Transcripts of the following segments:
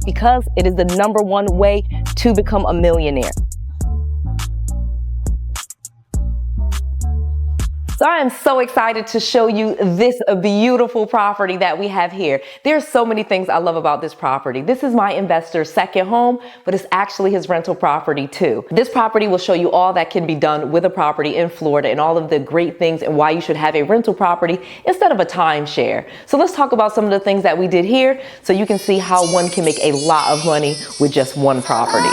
because it is the #1 way to become a millionaire. So I am so excited to show you this beautiful property that we have here. There's so many things I love about this property. This is my investor's second home, but it's actually his rental property too. This property will show you all that can be done with a property in Florida and all of the great things and why you should have a rental property instead of a timeshare. So let's talk about some of the things that we did here so you can see how one can make a lot of money with just one property.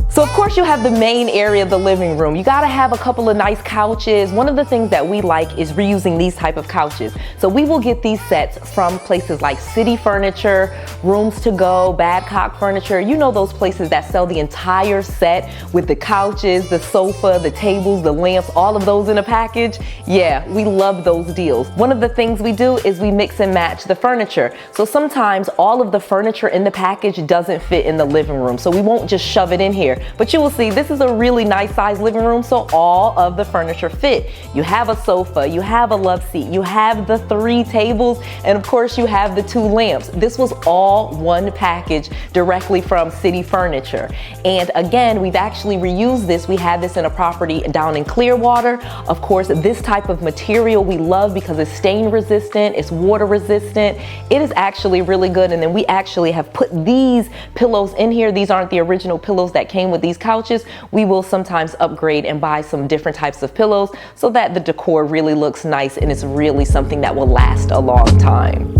So of course you have the main area of the living room. You gotta have a couple of nice couches. One of the things that we like is reusing these type of couches. So we will get these sets from places like City Furniture, Rooms to Go, Badcock Furniture. You know those places that sell the entire set with the couches, the sofa, the tables, the lamps, all of those in a package. Yeah, we love those deals. One of the things we do is we mix and match the furniture. So sometimes all of the furniture in the package doesn't fit in the living room. So we won't just shove it in here. But you will see this is a really nice size living room, so all of the furniture fit. You have a sofa, you have a love seat, you have the 3 tables, and of course you have the 2 lamps. This was all one package directly from City Furniture. And again, we've actually reused this. We had this in a property down in Clearwater. Of course, this type of material we love because it's stain resistant, it's water resistant. It is actually really good. And then we actually have put these pillows in here. These aren't the original pillows that came with these couches. We will sometimes upgrade and buy some different types of pillows so that the decor really looks nice and it's really something that will last a long time.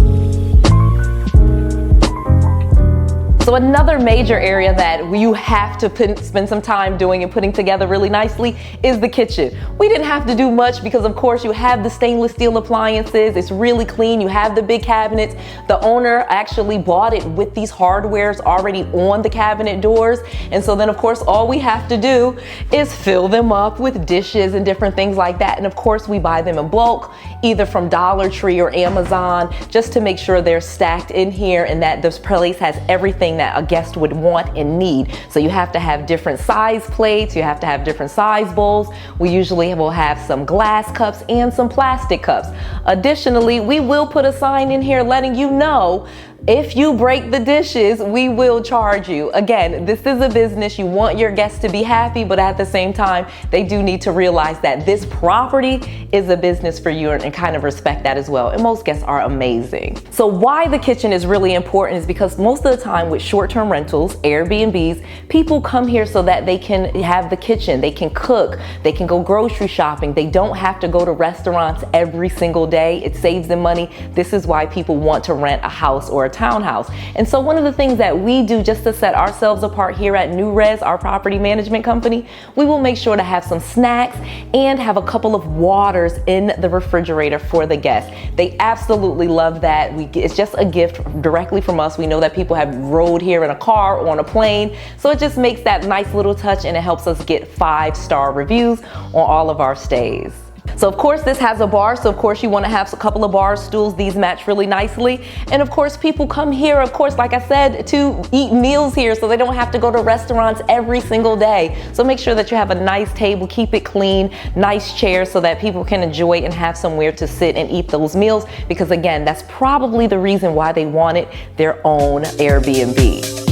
So another major area that you have to spend some time doing and putting together really nicely is the kitchen. We didn't have to do much because of course you have the stainless steel appliances. It's really clean. You have the big cabinets. The owner actually bought it with these hardwares already on the cabinet doors. And so then of course all we have to do is fill them up with dishes and different things like that. And of course we buy them in bulk, either from Dollar Tree or Amazon, just to make sure they're stacked in here and that this place has everything that a guest would want and need. So you have to have different size plates, you have to have different size bowls. We usually will have some glass cups and some plastic cups. Additionally, we will put a sign in here letting you know if you break the dishes, we will charge you. Again, this is a business. You want your guests to be happy, but at the same time, they do need to realize that this property is a business for you and kind of respect that as well. And most guests are amazing. So why the kitchen is really important is because most of the time with short-term rentals, Airbnbs, people come here so that they can have the kitchen, they can cook, they can go grocery shopping. They don't have to go to restaurants every single day. It saves them money. This is why people want to rent a house or a townhouse. And so one of the things that we do just to set ourselves apart here at New Res, our property management company, we will make sure to have some snacks and have a couple of waters in the refrigerator for the guests. They absolutely love that. It's just a gift directly from us. We know that people have rode here in a car or on a plane. So it just makes that nice little touch and it helps us get 5-star reviews on all of our stays. So of course this has a bar, so of course you want to have a couple of bar stools. These match really nicely. And of course people come here, of course, like I said, to eat meals here so they don't have to go to restaurants every single day. So make sure that you have a nice table, keep it clean, nice chairs so that people can enjoy and have somewhere to sit and eat those meals, because again, that's probably the reason why they wanted their own Airbnb.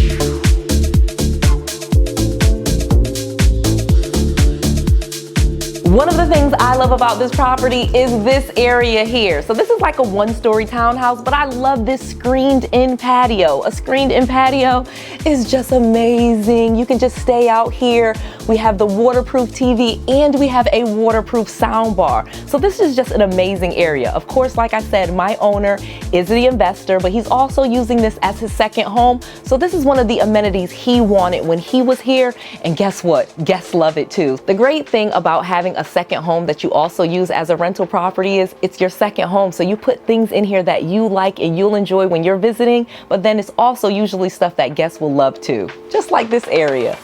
One of the things I love about this property is this area here. So this is like a 1-story townhouse, but I love this screened-in patio. A screened-in patio is just amazing. You can just stay out here. We have the waterproof TV and we have a waterproof sound bar. So this is just an amazing area. Of course, like I said, my owner is the investor, but he's also using this as his second home. So this is one of the amenities he wanted when he was here. And guess what? Guests love it too. The great thing about having a second home that you also use as a rental property is it's your second home. So you put things in here that you like and you'll enjoy when you're visiting, but then it's also usually stuff that guests will love too. Just like this area.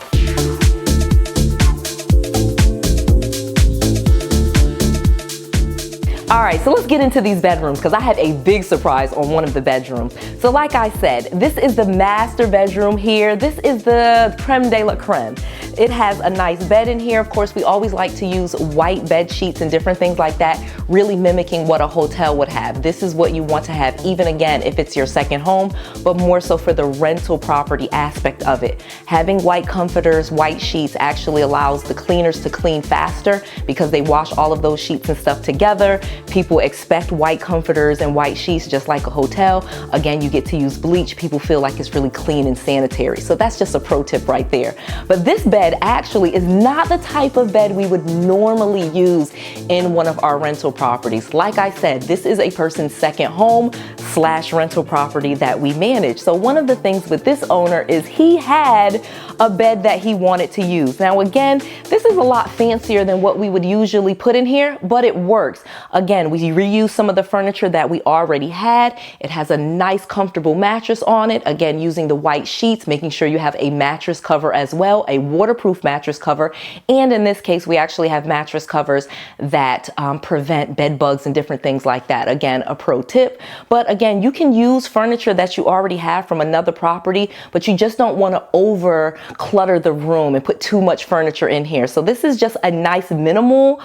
All right, so let's get into these bedrooms because I had a big surprise on one of the bedrooms. So like I said, this is the master bedroom here. This is the creme de la creme. It has a nice bed in here. Of course, we always like to use white bed sheets and different things like that, really mimicking what a hotel would have. This is what you want to have, even again, if it's your second home, but more so for the rental property aspect of it. Having white comforters, white sheets actually allows the cleaners to clean faster because they wash all of those sheets and stuff together. People expect white comforters and white sheets just like a hotel. Again, you get to use bleach. People feel like it's really clean and sanitary. So that's just a pro tip right there. But this bed actually is not the type of bed we would normally use in one of our rental properties. Like I said, this is a person's second home / rental property that we manage. So one of the things with this owner is he had a bed that he wanted to use. Now again, this is a lot fancier than what we would usually put in here, but it works. Again, we reuse some of the furniture that we already had. It has a nice comfortable mattress on it. Again, using the white sheets, making sure you have a mattress cover as well, a waterproof mattress cover. And in this case, we actually have mattress covers that prevent bed bugs and different things like that. Again, a pro tip. But again, you can use furniture that you already have from another property, but you just don't want to over clutter the room and put too much furniture in here. So this is just a nice minimal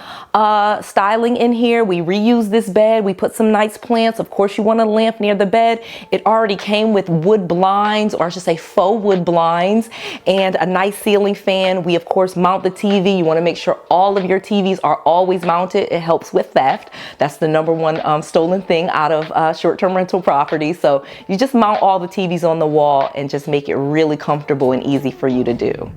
styling in here. We reuse this bed. We put some nice plants. Of course, you want a lamp near the bed. It already came with wood blinds, or I should say faux wood blinds, and a nice ceiling fan. We of course mount the TV. You want to make sure all of your TVs are always mounted. It helps with theft. That's the number one stolen thing out of short-term rental property. So you just mount all the TVs on the wall and just make it really comfortable and easy for you to do.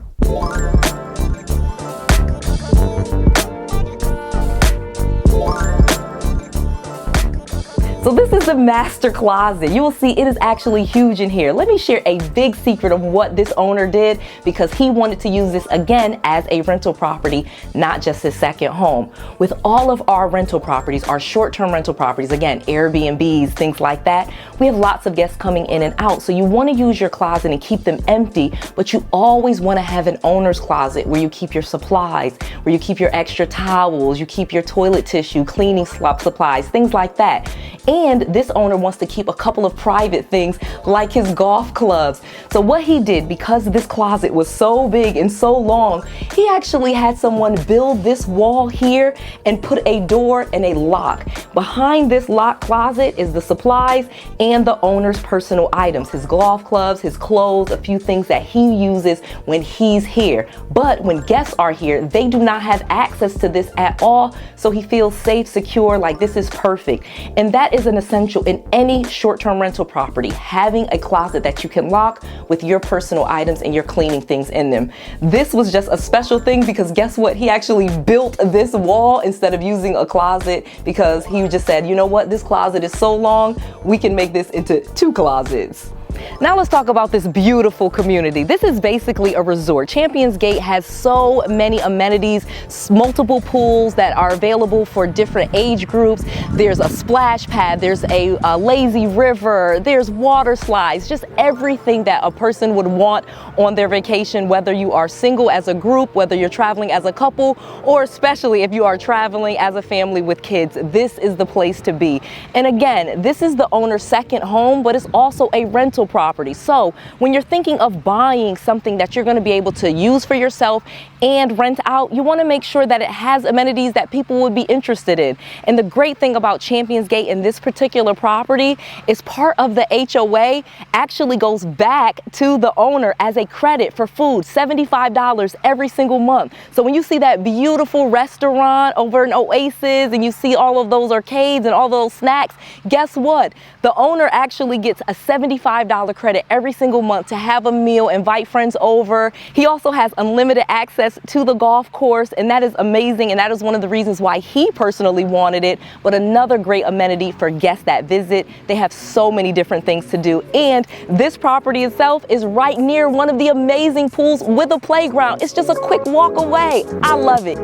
So this is the master closet. You will see it is actually huge in here. Let me share a big secret of what this owner did, because he wanted to use this again as a rental property, not just his second home. With all of our rental properties, our short-term rental properties, again, Airbnbs, things like that, we have lots of guests coming in and out. So you want to use your closet and keep them empty, but you always want to have an owner's closet where you keep your supplies, where you keep your extra towels, you keep your toilet tissue, cleaning supplies, things like that. And this owner wants to keep a couple of private things like his golf clubs. So what he did, because this closet was so big and so long, he actually had someone build this wall here and put a door and a lock. Behind this locked closet is the supplies and the owner's personal items, his golf clubs, his clothes, a few things that he uses when he's here. But when guests are here, they do not have access to this at all. So he feels safe, secure, like this is perfect. And that is an essential in any short-term rental property, having a closet that you can lock with your personal items and your cleaning things in them. This was just a special thing because guess what? He actually built this wall instead of using a closet, because he just said, you know what? This closet is so long, we can make this into 2 closets. Now let's talk about this beautiful community. This is basically a resort. Champions Gate has so many amenities, multiple pools that are available for different age groups. There's a splash pad, there's a lazy river, there's water slides, just everything that a person would want on their vacation, whether you are single as a group, whether you're traveling as a couple, or especially if you are traveling as a family with kids. This is the place to be. And again, this is the owner's second home, but it's also a rental property. So when you're thinking of buying something that you're going to be able to use for yourself and rent out, you want to make sure that it has amenities that people would be interested in. And the great thing about Champions Gate in this particular property is part of the HOA actually goes back to the owner as a credit for food, $75 every single month. So when you see that beautiful restaurant over in Oasis and you see all of those arcades and all those snacks, guess what? The owner actually gets a $75 credit every single month to have a meal, invite friends over. He also has unlimited access to the golf course, and that is amazing, and that is one of the reasons why he personally wanted it. But another great amenity for guests that visit, they have so many different things to do. And this property itself is right near one of the amazing pools with a playground. It's just a quick walk away. I love it.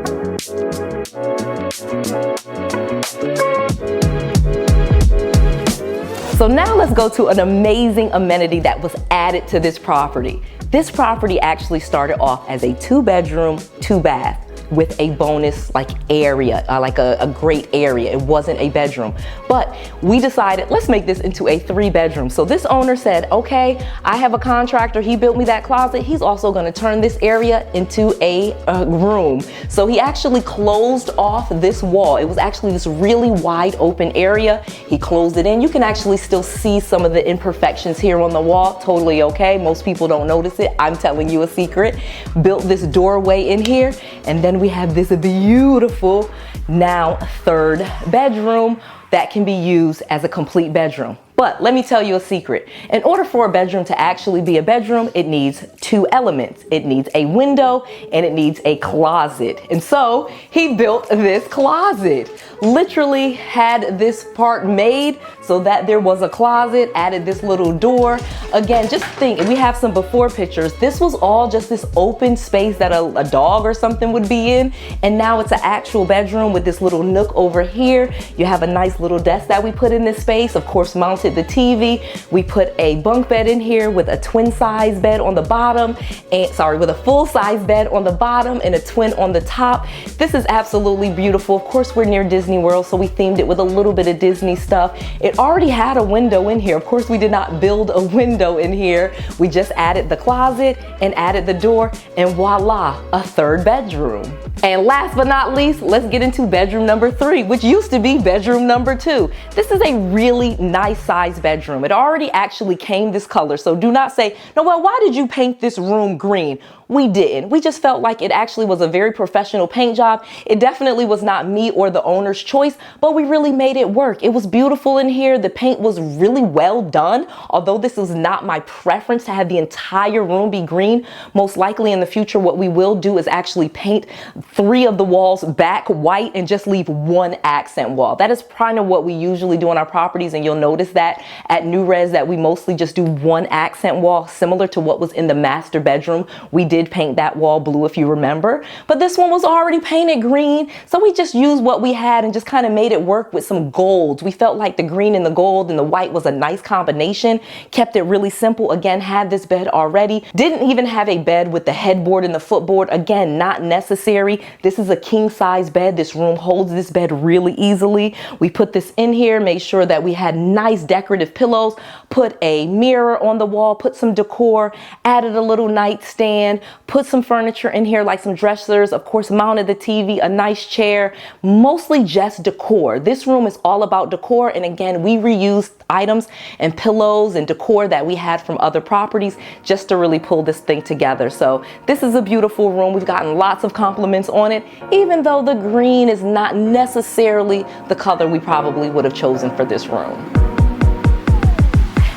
So now let's go to an amazing amenity that was added to this property. This property actually started off as a 2-bedroom, 2-bath. with a bonus like area, like a great area. It wasn't a bedroom, but we decided let's make this into a 3-bedroom. So this owner said, okay, I have a contractor, he built me that closet, he's also gonna turn this area into a room. So he actually closed off this wall. It was actually this really wide open area. He closed it in. You can actually still see some of the imperfections here on the wall. Totally okay. Most people don't notice it. I'm telling you a secret. Built this doorway in here, and then we have this beautiful now 3rd bedroom that can be used as a complete bedroom. But let me tell you a secret. In order for a bedroom to actually be a bedroom, it needs 2 elements. It needs a window and it needs a closet. And so he built this closet. Literally had this part made so that there was a closet, added this little door. Again, just think, we have some before pictures. This was all just this open space that a dog or something would be in. And now it's an actual bedroom with this little nook over here. You have a nice little desk that we put in this space, of course, mounted the TV. We put a bunk bed in here with a twin size bed on the bottom, and with a full size bed on the bottom and a twin on the top. This is absolutely beautiful. Of course, we're near Disney World, so we themed it with a little bit of Disney stuff. It already had a window in here. Of course, we did not build a window in here. We just added the closet and added the door, and voila, a 3rd bedroom. And last but not least, let's get into bedroom number 3, which used to be bedroom number 2. This is a really nice size bedroom. It already actually came this color, so do not say, Noelle, why did you paint this room green? We didn't. We just felt like it actually was a very professional paint job. It definitely was not me or the owner's choice, but we really made it work. It was beautiful in here. The paint was really well done. Although this was not my preference to have the entire room be green, most likely in the future what we will do is actually paint 3 of the walls back white and just leave 1 accent wall. That is kind of what we usually do on our properties, and you'll notice that at New Res that we mostly just do 1 accent wall, similar to what was in the master bedroom. We did paint that wall blue, if you remember, but this one was already painted green, so we just used what we had and just kind of made it work with some golds. We felt like the green and the gold and the white was a nice combination, kept it really simple. Again, had this bed already, didn't even have a bed with the headboard and the footboard. Again, not necessary. This is a king size bed. This room holds this bed really easily. We put this in here, made sure that we had nice decorative pillows, put a mirror on the wall, put some decor, added a little nightstand, put some furniture in here like some dressers, of course mounted the TV, a nice chair, mostly just decor. This room is all about decor, and again, we reused items and pillows and decor that we had from other properties just to really pull this thing together. So this is a beautiful room. We've gotten lots of compliments on it, even though the green is not necessarily the color we probably would have chosen for this room.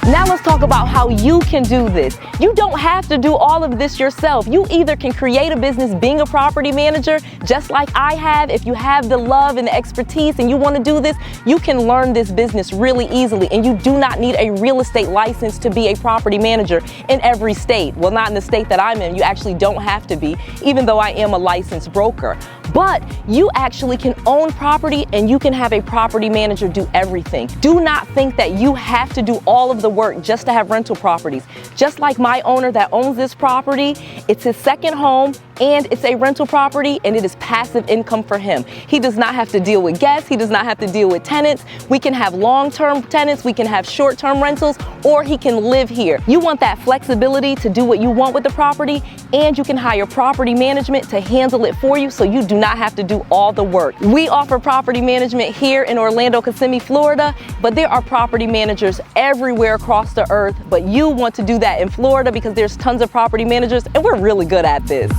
Now let's talk about how you can do this. You don't have to do all of this yourself. You either can create a business being a property manager, just like I have. If you have the love and the expertise and you want to do this, you can learn this business really easily, and you do not need a real estate license to be a property manager in every state. Well, not in the state that I'm in. You actually don't have to be, even though I am a licensed broker. But you actually can own property and you can have a property manager do everything. Do not think that you have to do all of the work just to have rental properties. Just like my owner that owns this property, it's his second home and it's a rental property, and it is passive income for him. He does not have to deal with guests. He does not have to deal with tenants. We can have long-term tenants. We can have short-term rentals, or he can live here. You want that flexibility to do what you want with the property, and you can hire property management to handle it for you, so you do not have to do all the work. We offer property management here in Orlando, Kissimmee, Florida, but there are property managers everywhere across the earth. But you want to do that in Florida because there's tons of property managers, and we're really good at this.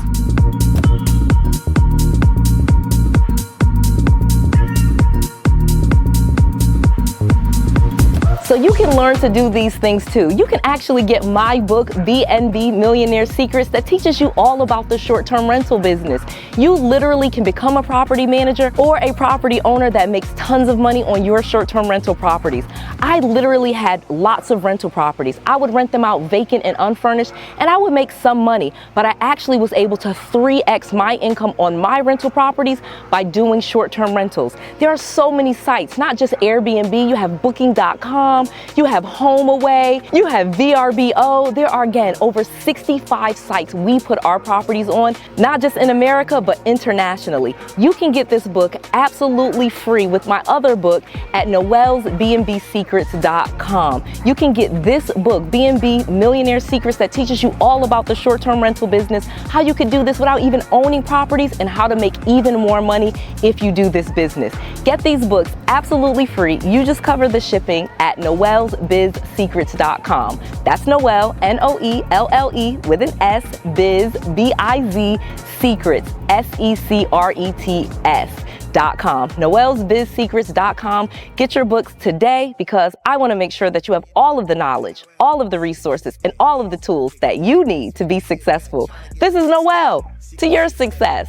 So you can learn to do these things too. You can actually get my book, BNB Millionaire Secrets, that teaches you all about the short-term rental business. You literally can become a property manager or a property owner that makes tons of money on your short-term rental properties. I literally had lots of rental properties. I would rent them out vacant and unfurnished, and I would make some money, but I actually was able to 3x my income on my rental properties by doing short-term rentals. There are so many sites, not just Airbnb. You have booking.com. noellesbizsecrets.com. You have HomeAway, you have VRBO. There are, again, over 65 sites we put our properties on, not just in America, but internationally. You can get this book absolutely free with my other book at noellesbnbsecrets.com. You can get this book, BNB Millionaire Secrets, that teaches you all about the short-term rental business, how you can do this without even owning properties, and how to make even more money if you do this business. Get these books absolutely free. You just cover the shipping at noellesbizsecrets.com. That's Noelle, Noelle with an S, biz, B-I-Z, secrets, secrets.com. noellesbizsecrets.com. Get your books today, because I want to make sure that you have all of the knowledge, all of the resources, and all of the tools that you need to be successful. This is Noelle, to your success.